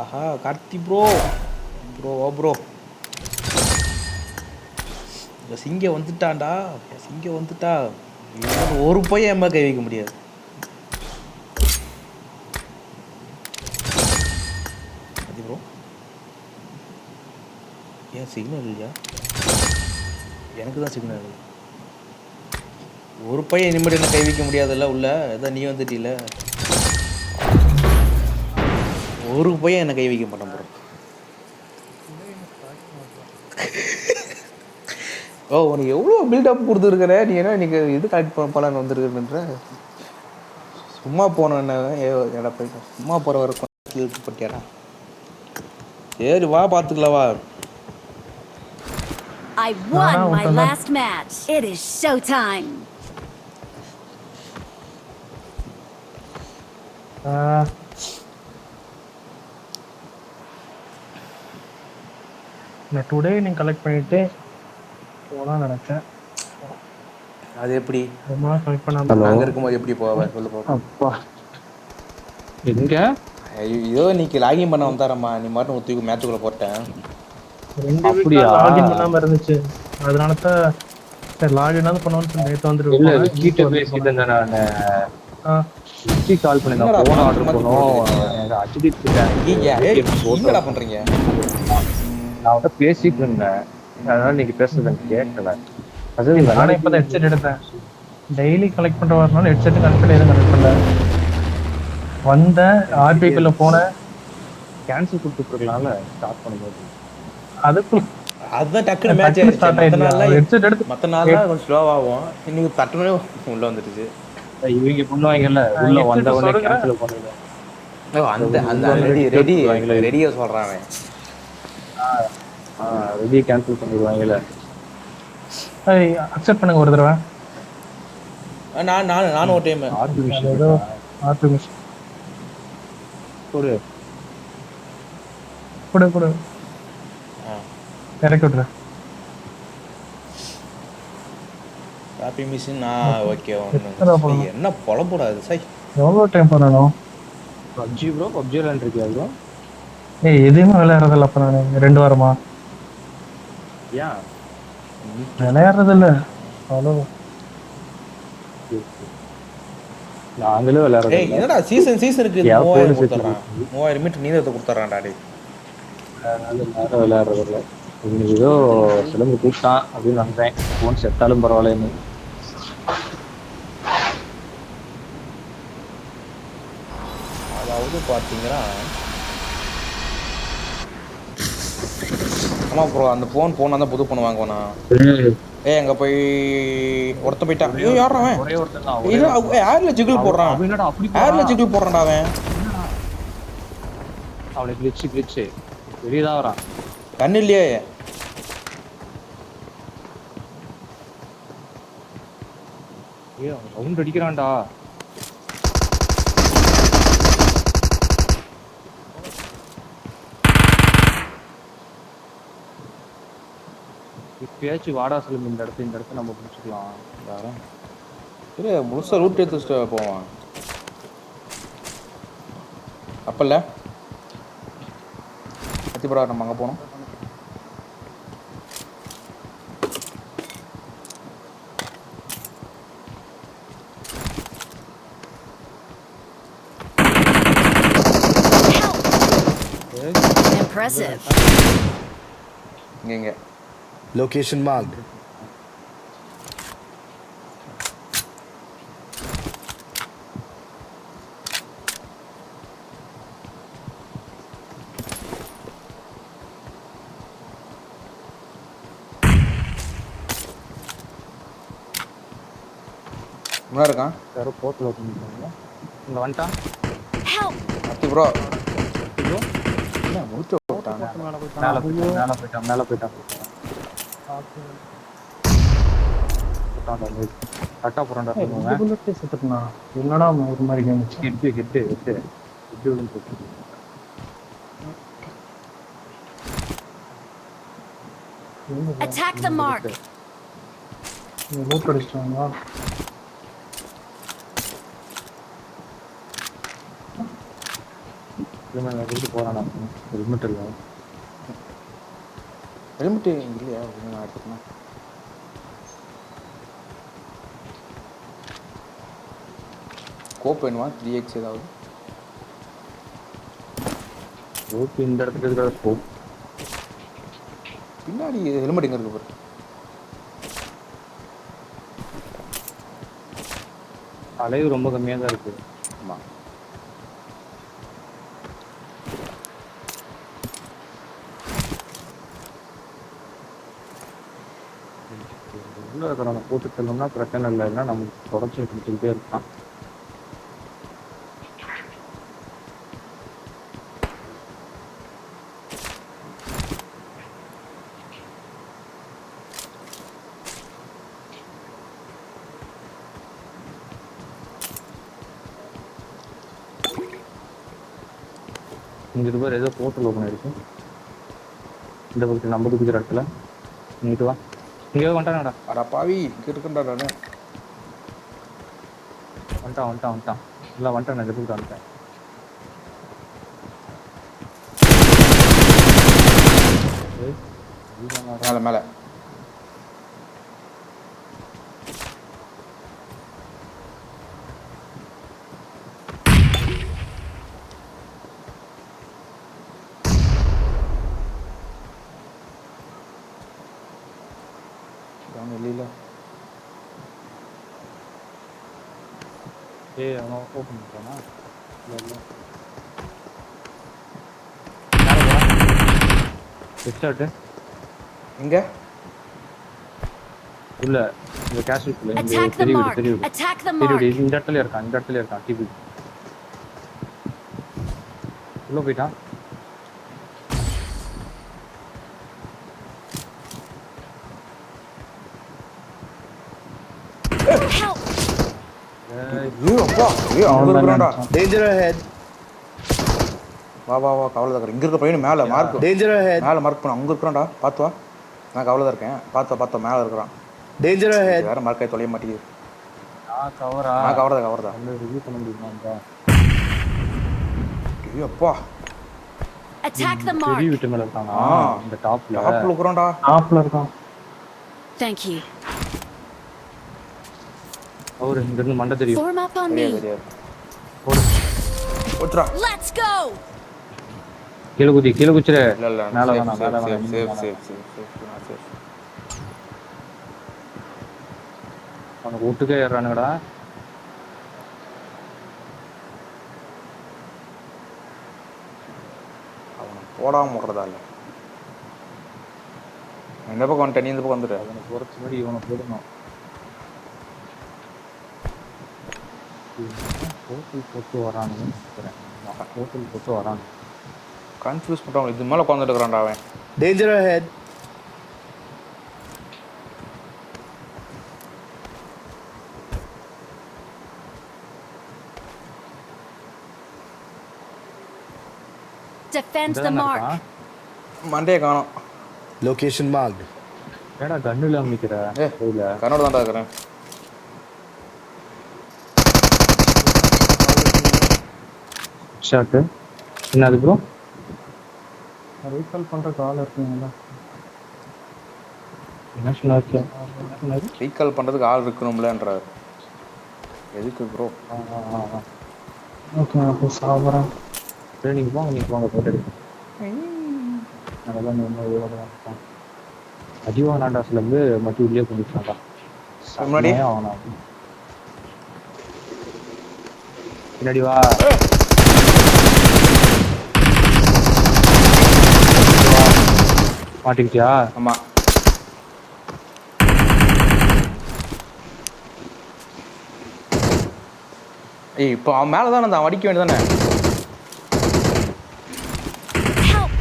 ஆஹா Karthi bro bro ஓ bro இந்த சிங்க வந்துட்டான்டா சிங்க வந்துட்டா ஒரு பையன் எம்மா கை வைக்க முடியாது கார்த்தி ப்ரோ ஏன் சிக்னல் இல்லையா எனக்கு தான் சிக்னல் இல்லை ஒரு பையன் இனிமேல் என்ன கை வைக்க முடியாதுல்ல உள்ள அதான் நீ வந்துட்டீல ஒரு பையன் என்ன கை வைக்க மாட்டான் ப்ரோ ஓ உனக்கு எவ்வளோ பில்டப் கொடுத்துருக்குற நீ என்ன இன்னைக்கு இது கலெக்ட் பண்ணலான்னு வந்துருக்குன்ற சும்மா போனேன் எடா போயிட்டேன் சும்மா போகிற வரைக்கும் பட்டியாடா சரி வா பார்த்துக்கலாம் வா I won my last match. It is showtime. நான் டுடே நீ கலெக்ட் பண்ணிட்டு போகலான்னு நினச்சேன். அது எப்படி ரொம்ப நாள் கலெக்ட் பண்ணாம நாங்கள் இருக்கும்போது எப்படி போவேன் சொல்லு போப்பா அப்பா எங்க ஐயோ நீக்கு லாகின் பண்ண வந்தாரம்மா நீ மட்டும் ஒத்துக்கு மேட்சுக்குள்ளே போட்டேன் 2 வீக்கா லாகின் பண்ணாம இருந்துச்சு. அதனால தான் சரி லாகின் பண்ணுவோன்னு சொல்லி நேற்று வந்துட்டு இல்ல விக்கிட்ட பேசிட்டு இருந்தேன் நான். விக்கி கால் பண்ணி நான் போன் ஆர்டர் பண்ணோம் எனக்கு அச்சிடிட் என்னடா பண்ணுறீங்க நான் வந்து பேசிட்டு இருந்தேன் அதனால நீங்க பேசுறது எனக்கு கேட்கல. அது நானே இப்போ தான் ஹெட்செட் எடுத்தேன். டெய்லி கலெக்ட் பண்ணுற வரனால ஹெட்செட்டு கனெக்ட் எதுவும் கனெக்ட் பண்ணல. வந்தேன் ஆர்பிஐக்குள்ள போனேன் கேன்சல் கொடுத்துருக்கலாம்ல ஸ்டார்ட் பண்ணும்போது. அதுக்குள்ள அதுதான் டக்குனு மேட்ச் ஸ்டார்ட் ஆயிடுச்சு. ஹெட்செட் எடுத்து மற்ற நாள்லாம் கொஞ்சம் ஸ்லோவாகும் இன்னைக்கு தட்டுனே உள்ளே வந்துடுச்சு. இவங்க பண்ணுவாங்கல்ல உள்ள வந்தவொடனே கேன்சல் பண்ணிடுவாங்க. அந்த அந்த ரெடியை சொல்கிறான் ரெடியை கேன்சல் பண்ணிடுவாங்கல்ல. அக்செப்ட் பண்ணுங்க ஒரு தடவை. நானும் ஒரு டைம் ஆர்பி மிஷன் கொடு கொடு கொடு இறக்கி விட்றேன். காப்பி மிஷின் ஓகே என்ன பொழப்படாது சார் எவ்வளோ டைம் பண்ணணும்? பப்ஜி ப்ரோ பப்ஜி விளையாண்டுருக்கியா ப்ரோ? எதுவுமே விளையாடுறதில்ல. அப்போ நான் 2 வாரமா ஏன் விளையாடுறது இல்லை. அவ்வளோ நாங்களும் விளையாடுறது என்னடா சீசனுக்கு 3000 கொடுத்துட்றான் 3000 மீட்டர் நீந்தத்தை கொடுத்துட்றான்டா டே விளையாடுறது இல்லை. இன்னைக்கு ஏதோ சிலம்பு கூப்பிட்டான் அப்படின்னு நினைச்சேன். ஃபோன் செத்தாலும் பரவாயில்லன்னு. அதாவது பார்த்தீங்கன்னா ஆமாம் ப்ரோ அந்த ஃபோன் அந்த புது ஃபோன் வாங்குவேண்ணா. அங்கே போய் ஒருத்த போயிட்டான். ஐயோ யாரா அவன் ஏர்ல ஜிகிள் போடுறான். ஏர்ல ஜிகிள் போடுறான்டா அவன். அவனுக்கு கிளிச்சு வெளியதான் வரான். கண்ணு இல்லையே ரவுண்ட் அடிக்கிறான்டா. இப்பயாச்சும் வாடா சொல்லும் இந்த இடத்த நம்ம பிடிச்சிக்கலாம். இல்லை முழுசாக ரூட் எடுத்து போவான் அப்பல்ல அத்திபுரா நம்ம அங்கே போனோம். Impressive. இங்கே Location marked. முன்னாடி இருக்கான் யாரோ போர்ட்டில் ஓப்பன் பண்ணிட்டாங்க. இங்கே வந்துட்டான். அத்தி ப்ரோ என்ன முடிச்சு போட்டாங்க. மேலே போயிட்டான் கரெக்டாக போகிறான்டா. என்னடா ஒரு மாதிரி game head Attack the mark. Loot அடிச்சிட்டாங்களா? திரும்ப போறானா ஹெல்மெட் இல்லை ஹெல்மெட் இல்லையா நான் எடுத்துக்கணும். கோப் வேணுமா 3x ஏதாவது? ரோப்பு இந்த இடத்துக்கு இருக்கிற ஸ்கோப் பின்னாடி ஹெல்மெட் எங்கே இருக்கு பாரு. அளவு ரொம்ப கம்மியாக தான் இருக்கு. ஆமாம் உள்ள இருக்கிறவங்க போட்டு செல்லணும்னா பிரச்சனை இல்லை, இல்லைன்னா நமக்கு தொடர்ச்சி கொடுத்துக்கிட்டே இருக்கான். இங்க இருப்பார் ஏதோ போர்ட்டல் ஓப்பன் ஆயிருக்கு இந்த பக்கத்தில் நம்ம குதிக்கிற இடத்துல. இங்கிட்டு வா, இங்கே வந்துட்டானடா. அடா பாவி இங்கே இருக்குண்டா நான். வந்துட்டான் இல்லை வந்துட்டான், நான் எதிர்த்து வந்துட்டேன். மேலே மேலே வெளியில. ஏய் அவன் ஓப்பன் பண்ணிட்டானா? இல்லை ஹெட்ஷாட்டு எங்க உள்ள இந்த கேஷ் இருக்குல்ல, இங்க Attack the பெரிய mark. வீடு Attack the பெரிய mark. வீடு இந்த இடத்துல இருக்கான் டிவி உள்ள போயிட்டான். Help. ஐயோ அப்பா ஐயோ அங்கே இருக்கிறான்டா. Danger ahead. வா வா வா கவலை தான் இங்கே இருக்க பையன் மேலே மார்க் Danger ahead. மேலே மார்க் பண்ண அங்கே இருக்கிறான்டா. பார்த்து வா, நான் கவலை தான் இருக்கேன். பார்த்தோம் மேலே இருக்கிறான். Danger ahead. வேற மார்க்கை தொலைய மாட்டேங்குது. கவரா நான் கவர் தான் வந்து ரிவ்யூ பண்ண முடியுமாடா? ஐயோ அப்பா Attack the பெரிய mark. வீட்டு மேல இருக்கானா? ஆ. இந்த டாப்ல டாப்ல இருக்கிறான்டா. ஆப்ல இருக்கான். Thank you. அவரு இங்க இருந்து மண்டை தெரியும். Form up on தெரியாது me. தெரியாது. போடு. ஓட்றா. Let's go. கீழே குதிச்சிரு. இல்ல இல்ல மேல சேஃப் வேணாம், மேல வேணாம், சேஃப் இங்க சேஃப் வேணாம். சேஃப் நான் சேஃப். அவனுக்கு ஒட்டுக்கே ஏறானுங்கடா. அவனை போடாம விடுறதா இல்லை. இந்த பக்கம் வந்துட்டேன், நீ இந்த பக்கம் வந்துட்டு. அவனை போறதுக்கு முன்னாடி இவனை போடணும். ஹோட்டல் போட்டு வரானுன்னு நினைக்கிறேன். ஹோட்டல் போட்டு வரானு. கன்ஃபியூஸ் பண்ணுறான். இது மேலே உட்காந்துட்டு இருக்கிறான்டா அவன். Danger ahead. Defend the mark. மண்டையை காணோம். Location marked. ஏடா கண்ணு இல்லாம நிக்கிற? ஏ இல்ல கண்ணோட தான்டா இருக்கிறேன். ஷாட் என்ன அது ப்ரோ? ரீகால் பண்ற கால் இருக்குங்களா? என்ன சொன்னாரு? ரீகால் பண்ணுறதுக்கு ஆள் இருக்கணும்லன்றார். எதுக்கு ப்ரோ? ஓகே அப்போ சாவறேன். சரி நீங்க போங்க போட்டு அதெல்லாம் அஜீவா நாண்டாஸ்ல இருந்து மட்டும் உள்ளே கொண்டுட்டாங்க. முன்னாடி அவனா பின்னாடி வா. மாட்டிக்கிட்டியா? ஆமா. ஏய் இப்போ அவன் மேலே தானே தான் அடிக்க வேண்டியதானே. Help.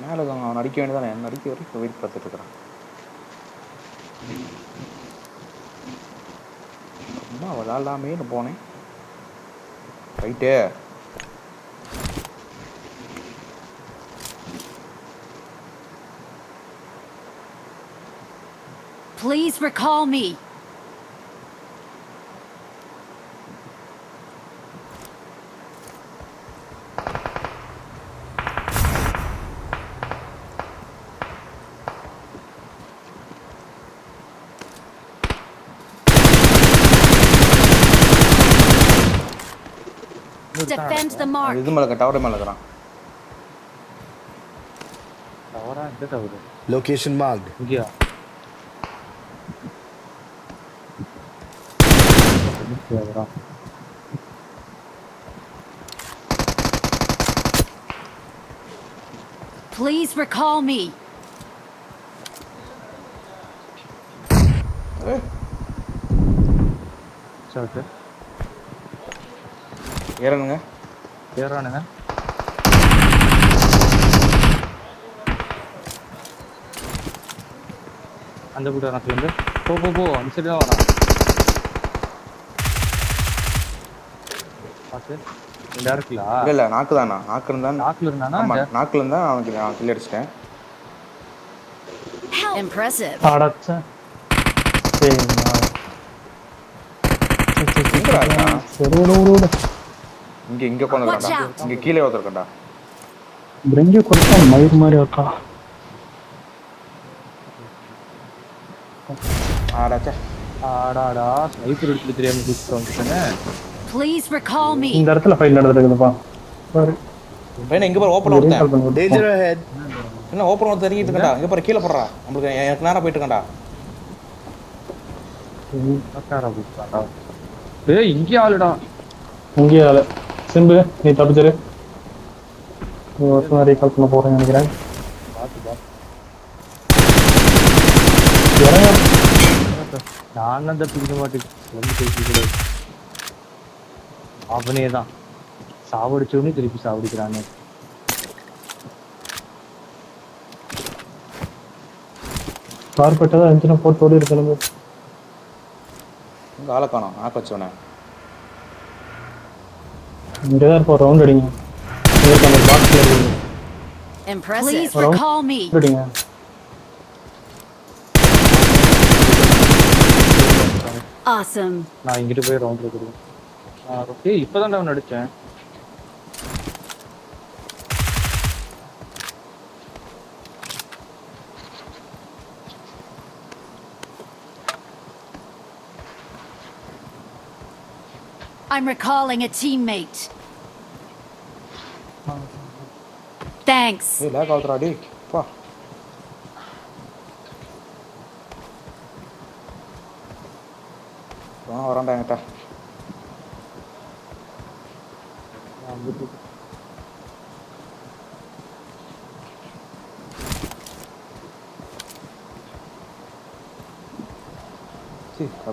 மேலே தான் அவன் அடிக்க வேண்டியதானே. என்ன அடிக்க வரைக்கும் வெயிட் பார்த்துட்டு இருக்கிறான். சும்மா விளாட்லாமேன்னு போனேன். ரைட்டே. Please recall me. Defend the mark. இது மேல டவர் மேல இருக்கறான். டவரா இந்த டவர் Location marked. இங்கயா டவரா Please recall me. சரி ஏறணுங்க. ஏறானுங்க. அந்த கூட நான் வந்து போ அந்த சைடு தான் வரான். பாத்து இந்த இடத்துல இல்ல நாக்கு தானா? நாக்கு இருந்தா நாக்குல இருந்தானா? ஆமா நாக்குல இருந்தா அவனுக்கு நான் கில் அடிச்சிட்டேன். Impressive. அடச்சே. ஏய் நான் எங்கடா இருக்கான்? சரி ஓடு. இங்க உட்கார்ந்திருக்கான்டா. இங்க கீழே உட்கார்ந்திருக்கான்டா. பிரெஞ்சு கொடுத்தா மயிர் மாதிரி இருக்கா. ஆடாச்சே. ஆடாடா ஸ்னைப்பர் எடுத்து தெரியாம சுத்தி வந்துட்டேனே. Please recall me. இந்த இடத்துல ஃபைட் நடந்துட்டு இருக்குதுப்பா. பாரு. பையன் இங்க பாரு ஓபன் ஒருத்தன். Danger ahead. என்ன ஓபன் ஒருத்தன் இறங்கிட்டு இருக்கடா. இங்க பாரு கீழ போடுறா. நமக்கு எனக்கு நேரா போயிட்டு இருக்கடா. பக்காரா புடிச்சாடா. ஏய் இங்க ஆளுடா. இங்கே ஆளு. சிம்பு நீ தப்பிச்சிரு. நீ ஒருத்தன் ரீகால் பண்ண போறேன்னு நினைக்கிறேன். பாத்து இறங்க. நான் அந்த பிடிக்க மாட்டேன் வந்து பேசிக்கூடாது. அவனே தான் சாவடிச்சவனே திருப்பி சாவடிக்கிறானே. கார்பெட்டை தான் இன்ஜினை போட்டு ஓடி இருக்கணும். இங்க ஆளை காணோம். நாக்கு வச்சவனே. இங்கே தான் இருப்போம். ரவுண்ட் அடிங்க. உங்களுக்கு அந்த பாக்ஸில் இருக்கீங்க. Impressive. Please recall me. அடிங்க. Awesome. நான் இங்கிட்டு போய் ரவுண்ட் எடுக்கிறேன். ஓகே இப்பதான் நான் அடிச்சேன். I'm recalling a teammate. Thanks. ஏய் லேக் ஆகுதுடா டேய். பா. வரான்டா என்கிட்ட.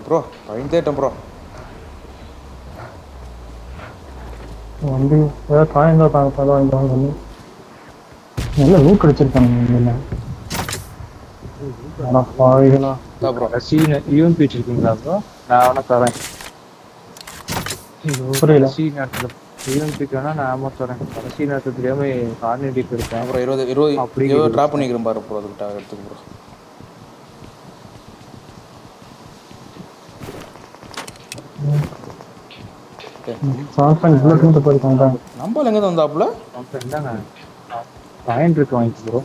ப்ரோ பயந்துட்டேன் ப்ரோ. வண்டி ஏதாவது காயந்தா தாங்க இங்கே வாங்க. நல்லா லூட் அடிச்சிருக்கானுங்க இல்லை. ஆனால் பாவிகளா ப்ரோ சீன் யூஎம்பி வச்சிருக்கீங்களா ப்ரோ? நான் அவனை தரேன். புரியல. கடைசி நேரத்தில் யூஎம்பிக்கு வேணா நான் ஆமாம் தரேன். கடைசி நேரத்தில் தெரியாம கார்னேட்டிவ் இருக்கேன். அப்புறம் 20 ட்ராப் பண்ணிக்கிறேன் பாரு ப்ரோ. அதுக்கிட்ட எடுத்துக்கு ப்ரோ. சாம்சங் புல்லட் போயிருக்காங்க. நம்பல எங்கே வந்தாப்புல? அப்போ என்னங்க பாயிண்ட் இருக்கு வாங்கி ப்ரோ.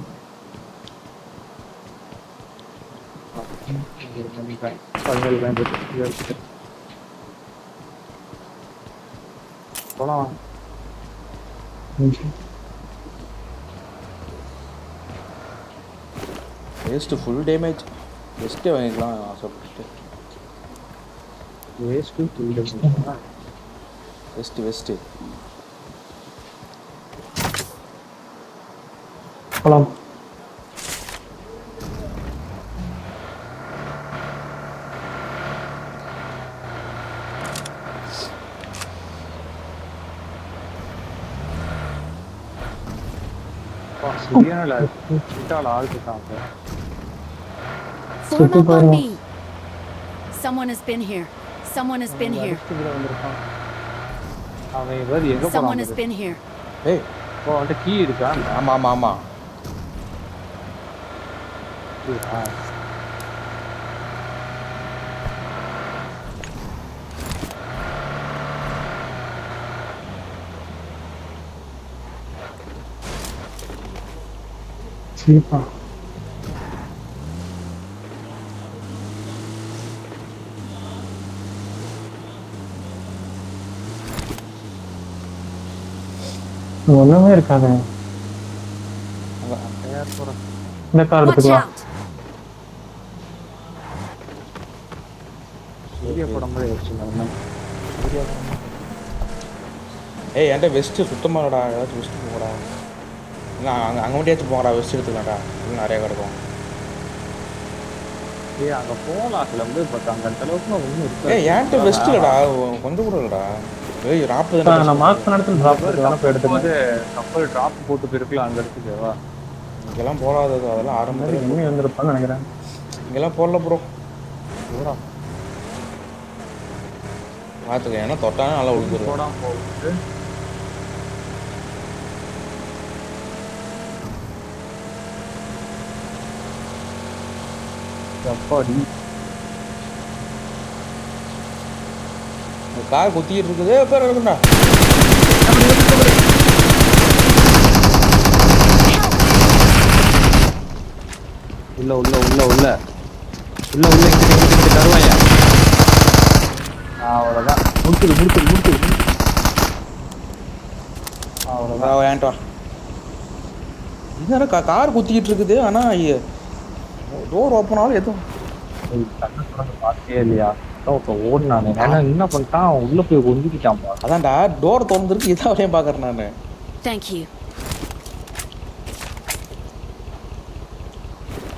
போலாம். Waste full damage. பெஸ்ட்டே வாங்கிக்கலாம் ஆசைப்பட்டு. வேஸ்ட்டு வெஸ்ட்டு போலாம். சரியான ஆள் இருக்காங்க. Form up on me. Someone has been here. Someone has been here. அவன் வேறு எங்க Someone போறான் has been here. ஏய் இப்போ அவன்கிட்ட கீ இருக்கா ஆமா ஆமா ஆமா சீப்பா ஒண்ணுமே இருக்காது. யார் போறான் இந்த கார் Watch எடுத்துக்கலாம். out. சூரிய படம் மாதிரி வச்சுருந்தாங்க ஏய் என்கிட்ட வெஸ்ட்டு சுத்தமாகடா ஏதாச்சும் வெஸ்ட்டு போகடா இல்லை அங்கே மட்டும் போங்கடா வெஸ்ட் எடுத்துக்கலாம்டா இன்னும் நிறையா கிடக்கும் ஏய் அங்க போலாம் கிளம்பு பட் அங்க அந்த அளவுக்கு ஒன்றும் இருக்கு ஏய் என்கிட்ட வெஸ்ட் இல்லைடா கொஞ்சம் கூட இல்லைடா ஏய் நான் 40 மார்க் பண்ண இடத்துல டிராப் பண்ணி போய் எடுத்துக்கலாம். கப்பல் டிராப் போட்டு போயிருக்கலாம் அங்க இடத்துக்கு வா இங்கெல்லாம் போடாதது அதெல்லாம் ஆரம்பத்தில் எண்ணி வந்திருப்பான்னு நினைக்கிறேன். இங்கெல்லாம் போடல ப்ரோ பார்த்துக்க ஏன்னா தொட்டானே நல்லா விழுந்துருவோம் போடாம போகுது அப்பாடி கார் குத்திக்கிட்டு இருக்குது பேர் இருக்குண்டா உள்ள உள்ள உள்ள உள்ள உள்ள உள்ள இங்க தருவாயா அவ்வளோதான் முடிச்சுது அவ்வளோதான் ஏன்ட்டா இது கார் குத்திக்கிட்டு இருக்குது ஆனால் டோர் ஓப்பன் ஆகல எதுவும் கண்ணை திறந்து பார்த்தே இல்லையா இப்போ ஓடினானே ஏன்னா என்ன பண்ணிட்டான் அவன் உள்ள போய் ஒதுக்கிட்டான்பா அதான்டா டோர் திறந்துருக்கு இதான் வரையும் பார்க்குறேன் நான் Thank you.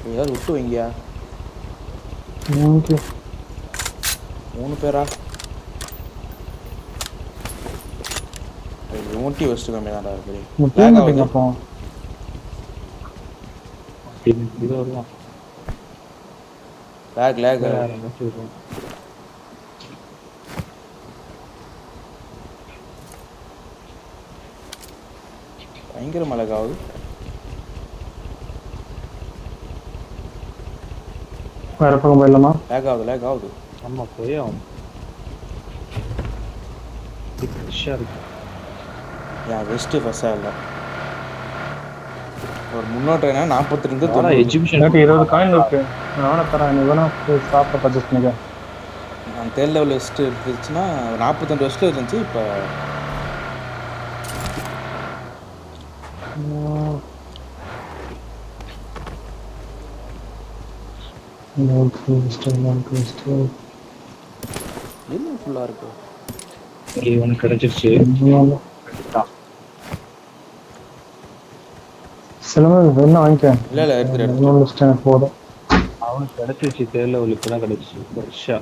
ஏதாவது விட்டு வைங்கயா ஓகே 3 பேரா யூனிட்டி வெஸ்ட் கம்மி தான்டா முக்கியம் இருக்கு அப்போ இது வருவான் லேக் பயங்கர மழைக்காவது வேற பக்கம் போயிடலாமா? லேக் ஆகுது ஆமா போய் அவன் இருக்கு ஏன் வெஸ்ட்டு ஃபஸ்ட்டாக இல்லை ஒரு முன்னோட்டம் என்ன 42 எஜிபிஷன் எனக்கு 20 காயின் இருக்கு. நானும் தரேன். நீ வேணா போய் சாப்பிட பர்ச்சேஸ் பண்ணிக்க. நான் தேர்ட் லெவல் வெஸ்ட்டு இருந்துச்சுன்னா 42 வெஸ்ட்டில் இருந்துச்சு இப்போ என்ன ஃபுல்லாக இருக்கு இவனுக்கு கிடைச்சிருச்சு சிலமே வேணா வாங்கிக்க. இல்லை எடுத்துட்டு இன்னொரு லிஸ்ட் எனக்கு போதும். அவனுக்கு கிடைச்சிருச்சு தேர்ல அவளுக்கு தான் கிடைச்சிச்சு வருஷா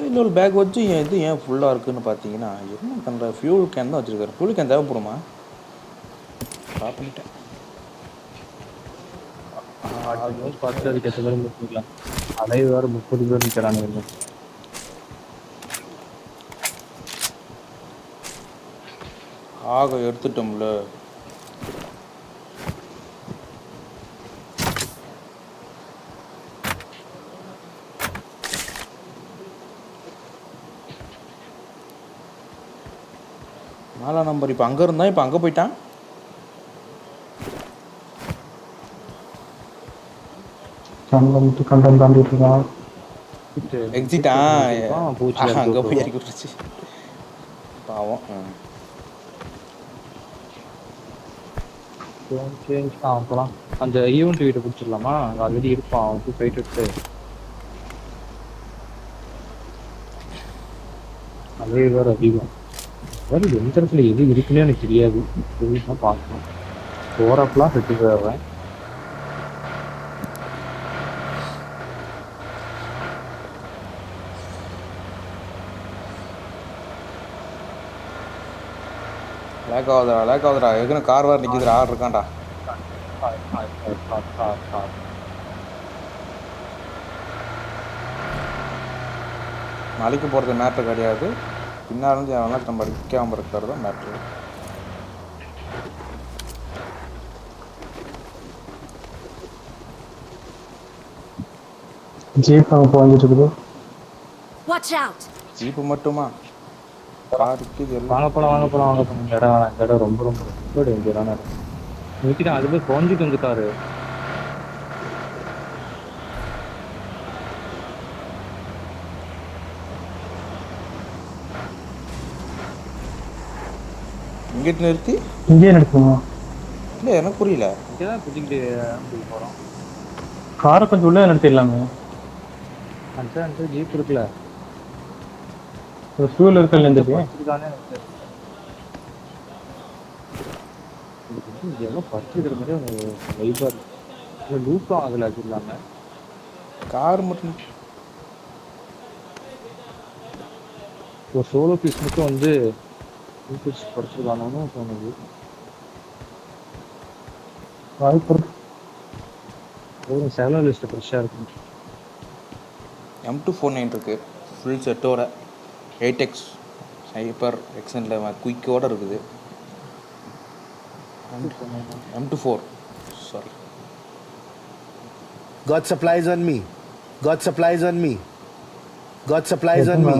இன்னொரு பேக் வச்சு இது ஏன் ஃபுல்லாக இருக்குன்னு பார்த்தீங்கன்னா என்ன பண்ணுற ஃபியூல் கேன் தான் வச்சுருக்காரு ஃபியூல் கேன் தேவைப்படுமா ஸ்டாப் பண்ணிட்டேன் பார்த்து அதுக்கு எத்தனை பேர் முடிக்கலாம் அதே வேறு 30 பேர் நிற்கிறாங்க ஆக எடுத்துட்டோம்ல நாலாம் நம்பர் இப்போ அங்கே இருந்தான் இப்போ அங்கே போயிட்டான் கண்டம் தாண்டிட்டு இருக்கான். எக்ஸிட்டா பூச்சி அங்கே போய் இறக்கி விட்டுருச்சு பாவம் அப்புறம் அந்த ஈவெண்ட் வீட்டை பிடிச்சிடலாமா அங்கே ஆல்ரெடி இருப்பான் அவன் போய் போயிட்டு விட்டு அதே வேறு அதிகம் வேறு எந்த இடத்துல எது இருக்குன்னு எனக்கு தெரியாது தான் பார்க்கணும் போகிறப்பெல்லாம் செட்டு போயிடுறேன் லேக் ஆகுதுடா எதுக்குன்னு கார் வேறு நிற்கிதுடா ஆள் இருக்கான்டா மலைக்கு போகிறது மேட்ரு கிடையாது பின்னாலும் அவனால் நம்ம அடிக்காமல் இருக்கிறது தான் மேட்ரு. ஜீப் அங்கே போஞ்சிட்டு இருக்குது. Watch out! ஜீப்பு மட்டுமா? காருக்கு இது எல்லாம் வாங்க போலாம். இந்த இடம் வேணாம். இந்த இடம் ரொம்ப டேஞ்சரான இடம். நிறுத்திட்டான். அது போய் குறைஞ்சிட்டு வந்துட்டாரு. இங்கிட்டு நிறுத்தி இங்கேயே நிறுத்துமா? இல்லை எனக்கு புரியல. இங்கேதான் குதிக்கிட்டு போகிறோம். காரை கொஞ்சம் உள்ளே நிறுத்திடலாமே. அந்த ஜீப் இருக்குல்ல, ஒரு ஃபியூல் இருக்கல இருந்துட்டு எவ்வளோ பறிச்சுக்கிற மாதிரி ஒரு வைப்பாக இருக்கு. லூப்பும் அதில் அது இல்லாமல் கார் மட்டும் ஒரு சோலோ பீஸ் மட்டும் வந்து பீஸ் பறிச்சுருக்கானு தோணுது. வாய்ப்பு இருக்கு. ஒரு செவலோ லிஸ்ட்டு ஃப்ரெஷ்ஷாக இருக்கும். M249 இருக்குது ஃபுல் செட்டோட 8X சைப்பர் எக்ஸனில் குயிக்கோடு இருக்குது. M24 sorry. Got supplies on me. Got supplies on me. Got supplies on me.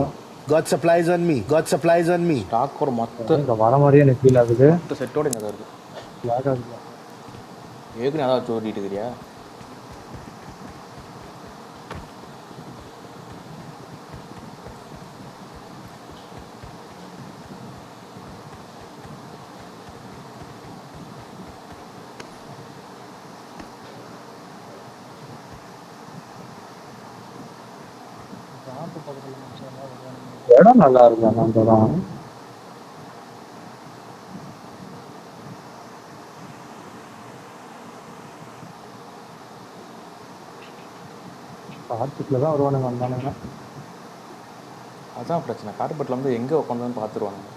Got supplies on me. Got supplies on me. Stock ஒரு மொத்த இங்கே வர மாதிரியே எனக்கு ஃபீல் ஆகுது. செட்டோட இங்கே தான் இருக்குது. லேக் ஆகுது. ஏற்கனவே அதான் ஓட்டிட்டு இருக்கிறியா? இடம் நல்லா இருக்கு. அந்த இடம் பார்த்துக்கில் தான் வருவானுங்க. வந்தானுங்க அதுதான் பிரச்சனை. கார்பெட்டில் வந்து எங்கே உட்காந்துன்னு பார்த்துருவானுங்க.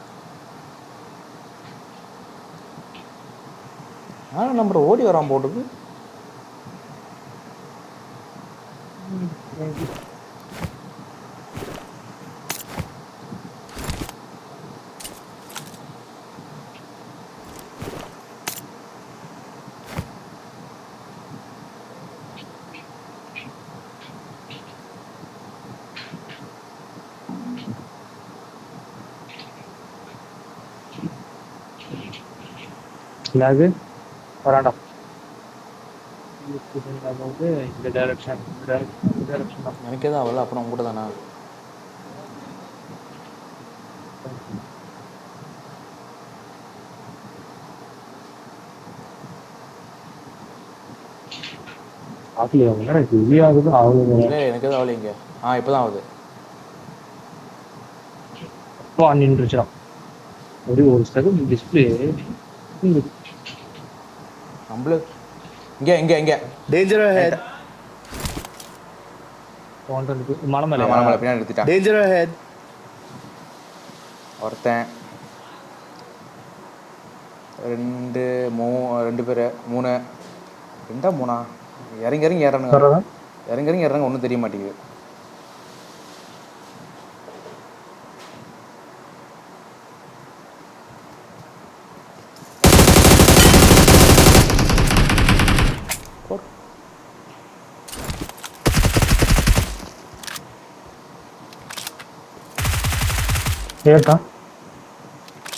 ஆனால் நம்ம ஓடி வரான் போட்டுக்கு. லேகு வராண்டா. வந்து இந்த டைரக்ஷன் தான் எனக்கே தான் அவள் அப்புறம் கூட தானே. ஆகலையா? எனக்கு ஹெவி ஆகுது. ஆகுது. இல்லை எனக்கு எதுவும் அவளை இங்கே இப்போ தான் ஆகுது. அப்போ நின்றுச்சுடா. ஒரு செகண்ட் டிஸ்பிளே நம்மள இங்கே Danger ahead. மலை மேலே மலை பின்னாடி எடுத்துட்டான். Danger ahead. ஒருத்தன் ரெண்டு பேர் 3 3 இறங்கி ஏறானுங்க. ஒன்றும் தெரிய மாட்டேங்குது.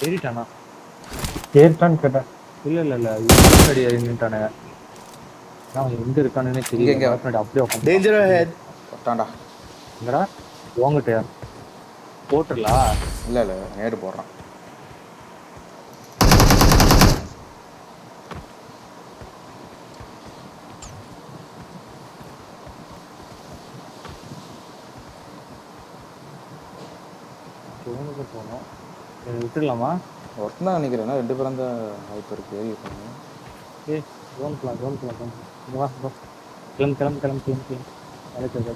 ஏறிட்டானா? ஏறிட்டான்னு கேட்டேன். இல்லை அடி நின்ட்டானே. நான் எங்கே இருக்கானுன்னே தெரியல. அப்படியே உட்காந்து Danger ahead. போட்டான்டா. எங்கடா உங்ககிட்டயா போட்டுடலா? இல்லை நேரு போடுறான். போனோம். விட்டுடலாமா? ஒருத்தன் தான் நினைக்கிறேன். 2 பேரும் தான் வாய்ப்பு இருக்குது. ஏய் கவனிக்கலாம். இங்கே வா bro. கிளம்பு. அழைக்கிறது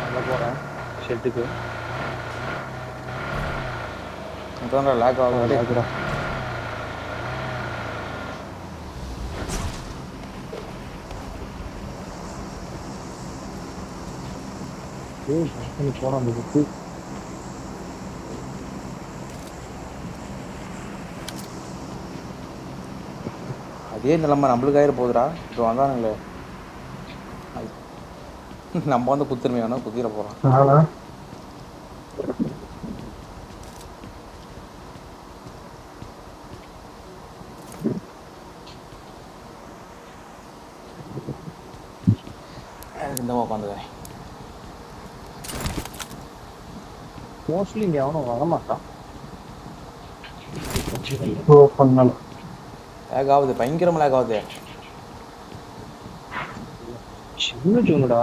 அங்கே போகிறேன் ஷெட்டுக்கு. அதான் லேக் ஆகுது. ஆகுறா. போன அந்த புக்கு அதே நிலைமை நம்மளுக்காயிர போகுதுடா. இப்போ வந்தானுங்களே நம்ம வந்து குத்துருமே வேணா குத்திர போகிறோம். இந்த உட்காந்துக்கிறேன். மோஸ்ட்லி இங்கே அவனும் வரமாட்டான். பண்ணலாம் லேக் ஆகுது, பயங்கரமாக லேக் ஆகுது. சின்ன ஜோனுடா.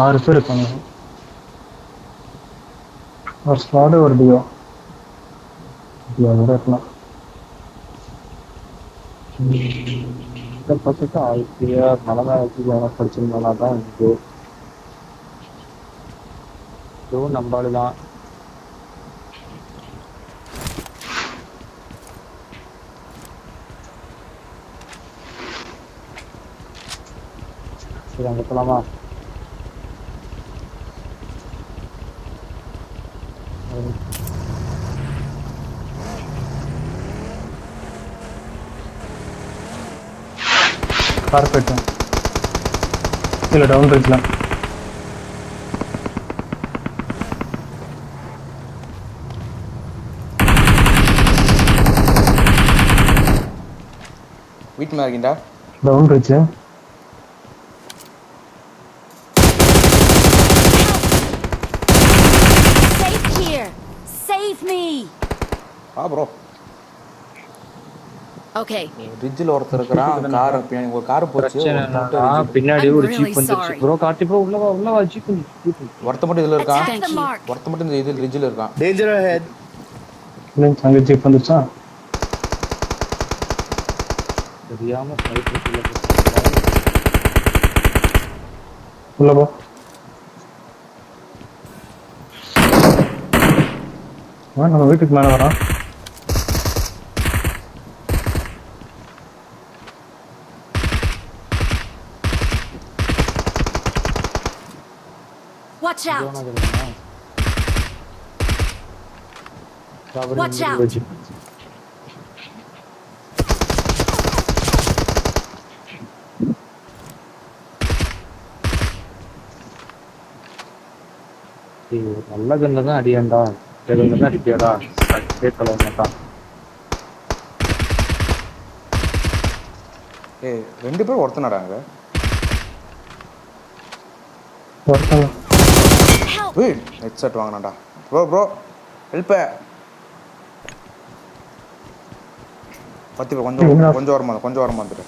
ஆறு பேர் இருக்காங்க. ஒரு ஸ்குவாடு ஒரு டியோ இருக்கலாம். இந்த பக்கத்து ஆயிரத்தியா நல்லா படிச்சிருந்தாலும் தான் இருக்கு. இதுவும் நம்பாளுதான். சரி அங்கே போலாமா? கார்பெட் இல்லை டவுன் ரேட்ல வீட்டு மேலே இருக்கீண்டா. டவுன் ரேட்ச்சு Safe here. Save me. Bro Okay. ரிட்ஜில் ஒருத்தர் இருக்கிறான். கார் பின்னாடி ஒரு கார் போச்சு. பின்னாடி ஒரு I'm ஜீப் really வந்துருச்சு. sorry. ப்ரோ கார்த்தி ப்ரோ உள்ளவா ஜீப் ஒருத்த மட்டும் இதில் இருக்கான். Attack the mark. ஒருத்த மட்டும் இந்த இதில் ரிட்ஜில் இருக்கான். Danger ahead. அங்கே ஜீப் வந்துருச்சா? தெரியாம உள்ள போ. நம்ம வீட்டுக்கு மேலே வரோம். Watch out. Watch out. நல்ல கண்ணில் தான் அடியாண்டா. கண்ணில் தான் அடிப்பியாடா. கேட்கல மாட்டான். ஏய் ரெண்டு பேரும் ஒருத்தனடாங்க. ஒருத்தங்க Help. ஏய் ஹெட்செட் வாங்கினாடா. Bro help. பத்தி கொஞ்சம் வரமா வந்துட்டு.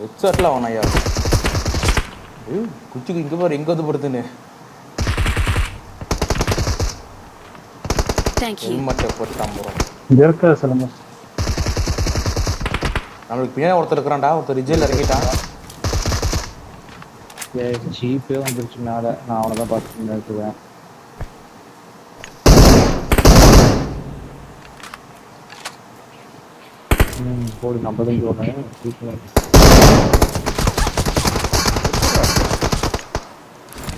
ஹெட்செட்லாம் வாங்கினா ஐயா. ஏய் குச்சிக்கு இங்கே பாரு எங்கே வந்து படுத்துன்னு. Thank you. ஹெல்மெட்டை போட்டுட்டான் ப்ரோ. இங்கே இருக்க சொல்லுங்க. நம்மளுக்கு பின்னாடி ஒருத்தர் இருக்கிறான்டா. ஒருத்தர் ரிஜில் இறங்கிட்டான். ஜீப்பே வந்துருச்சு மேலே. நான் அவனை தான் பார்த்து நிறுத்துவேன். போடு நம்ம தான் போனேன்.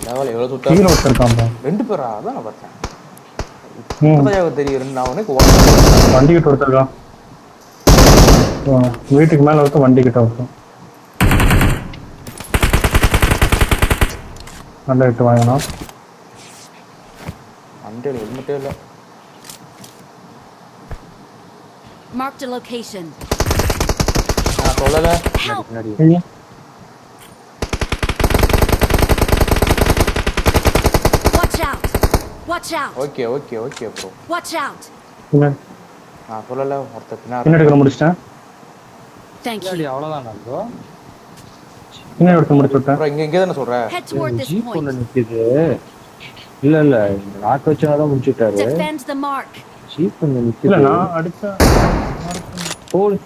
லெவல் எவ்வளோ கீழே சுத்தம். ஒருத்தர் இருக்காங்க. ரெண்டு பேரா? அதான் நான் பார்த்தேன். தெரியும். நான் உனக்கு வண்டி கிட்ட ஒருத்தர் இருக்கான். வீட்டுக்கு மேலே ஒருத்தர் வண்டி கிட்ட ஒருத்தர். நல்லா விட்டு வாங்கணும். அண்டே ஹெல்மெட்டே இல்லை. Marked a location. நான் சொல்லலை. Help. பின்னாடி Watch out. Watch out. Okay bro. Watch out. பின்னாடி நான் சொல்லலை. ஒருத்தர் பின்னாடி பின்னாடி முடிச்சிட்டேன். Thank you. அவ்வளோதான் ப்ரோ. பின்னாடி ஒருத்தர் முடிச்சு விட்டேன். ப்ரோ இங்கே தானே சொல்கிறேன். Head toward this ஜீப் ஒன்று point. நிற்கிது. இல்லை நாக்கு வச்சனால முடிச்சுட்டாரு. Defend the mark. ஜீப் ஒன்று இல்லை நிற்கிது. நான் அடிச்ச போல்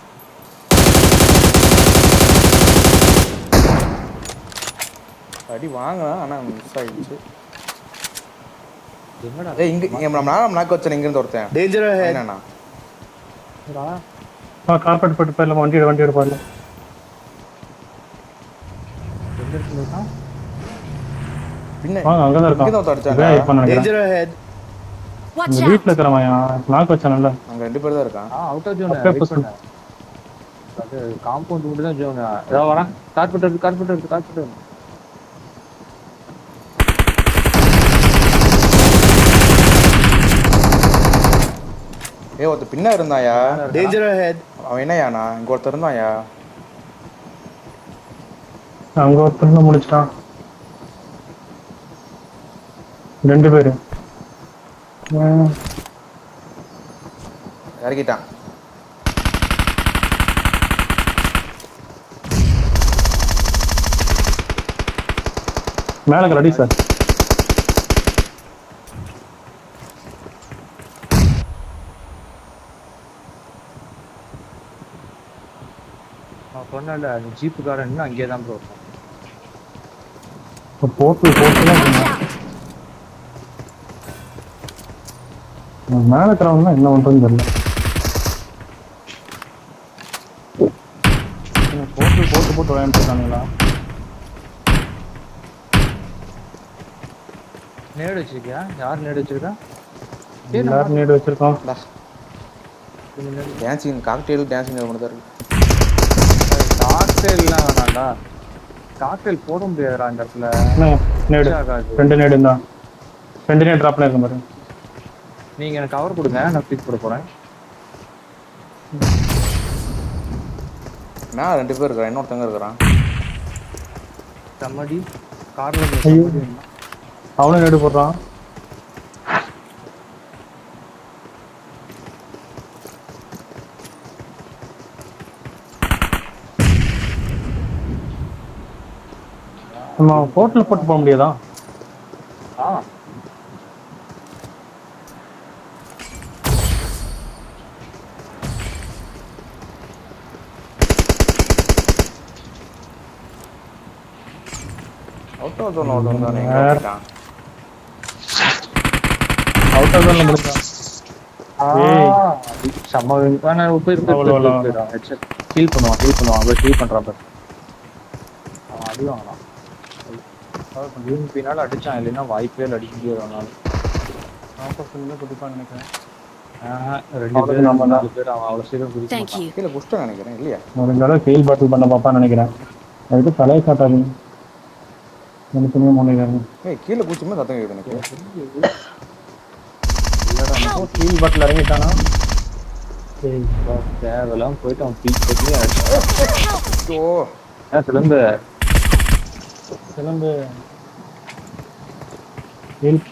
அடி வாங்கலாம் ஆனா மிஸ் ஆயிடுச்சு. என்னடா ஏய் இங்க நம்ம நாக்கு வச்சேன் இங்க இருந்து ஒருத்தன். Danger ahead. என்னண்ணா கார்பெட் போட்டு போயிடலாம். வண்டி எடுப்பாரு. எங்க இருக்குன்னா பின்ன வாங்க அங்கதான் இங்க தான் இருக்கான். அடிச்சாங்க. இப்போ நினைக்கிறேன். Danger ahead. Watch இந்த out! வீட்டுல இருக்கிறவன் நாக்கு வச்சானல்ல. அங்க 2 பேர் தான் இருக்கான். அவுட் ஆஃப் ஜோன் அப்படியே வெயிட் push பண்ணு. அது காம்பவுண்ட் விட்டு தான் ஜோன். ஏதோ வரேன். கார்பெட். ஏய் ஒருத்த பின்ன இருந்தாயா? Danger ahead. அவன் என்னையாண்ணா இங்க ஒருத்தர் இருந்தாயா? அங்க ஒருத்தர் முடிச்சிட்டான். 2 பேரு இறக்கிட்டான். மேல ரெடி சார். நான் சொன்னேன்ல அந்த ஜீப்புக்காரன் இன்னும் அங்கேயே தான் ப்ரோ இருக்கான். போட்டு மேல இருக்கிறவங்க என்ன பண்றதுன்னு தெரியல. போட்டு விளையாண்டுருக்கானுங்களா? நேடு வச்சிருக்கியா? யார் நேடு வச்சிருக்கா? எல்லாரும் நீடு வச்சிருக்கோம். டான்சிங் காக்டெயில் டான்சிங் மட்டும் தான் இருக்கு. காக்டெயில்லாம் வேணாம்டா. காக்டெயில் போட முடியாதுடா இந்த இடத்துல. நேடு ஆகாது. 2 நேடு தான். 2 நேடு டிராப் பண்ணிருக்கேன் பாருங்க. நீங்க எனக்கு கவர் கொடுங்க, நான் பிக் போட போறேன். நான் 2 பேர் இருக்கிறேன். இன்னொருத்தங்க இருக்கிறான். சம்மடி கார்ல ஐயோ. அவனும் நேடு போடுறான். நம்ம ஹோட்டல் போட்டு போக முடியாதா? அவுட் ஆஃப் ஜோன் ஒருத்தன் தானே இங்க வந்துட்டான். அவுட் ஆஃப் ஜோன்ல முடிஞ்சா. சம்ம வேணா ஹீல் பண்ணுவான் அப்படியே ஹீல் பண்றான் பாரு. அவன் அடி வாங்கலாம். பின்னால அடிச்சான், இல்லைன்னா வாய்ப்பே இல்லை அடிக்க முடியாது அவனால. குதிப்பான்னு நினைக்கிறேன். 2 பேர் நம்ம 4 பேர் அவன் அவ்வளோ சீக்கிரம் குதிக்க Thank மாட்டான். you. கீழே புஷ்டம் நினைக்கிறேன் இல்லையா? முடிஞ்ச அளவு ஃபீல் பாட்டில் பண்ண பாப்பான்னு நினைக்கிறேன். அதுக்கு தலையை காட்டாதீங்க. எனக்கு முன்னிக்கிறாங்க. ஏய் கீழே குச்சிமே சத்தம் கேட்குது எனக்கு. ஃபீல் பாட்டில் இறங்கிட்டானா? தேவையில்லாம போயிட்டு அவன் பீக் பண்ணி அடிச்சான். ஓ சிலம்பு ஹெல்ப்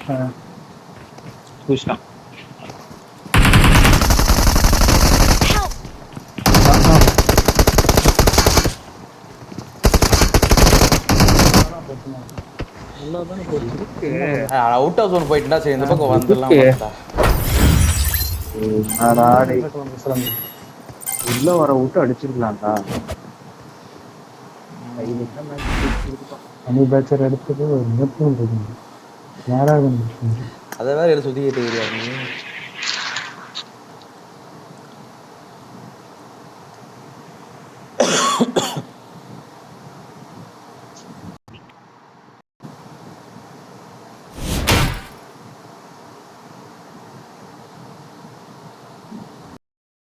குதிச்சிட்டான். அவுட் ஆஃப் ஜோன் போயிட்டுனா சரி இந்த பக்கம் வந்துடலாம். உள்ள வர விட்டு அடிச்சிருக்கலாம்டா. அனி பேச்சர் எடுத்தது ஒரு நேரம் இருக்கு. யாராவது அதை வேற எழுதி சுத்திக்கிட்டு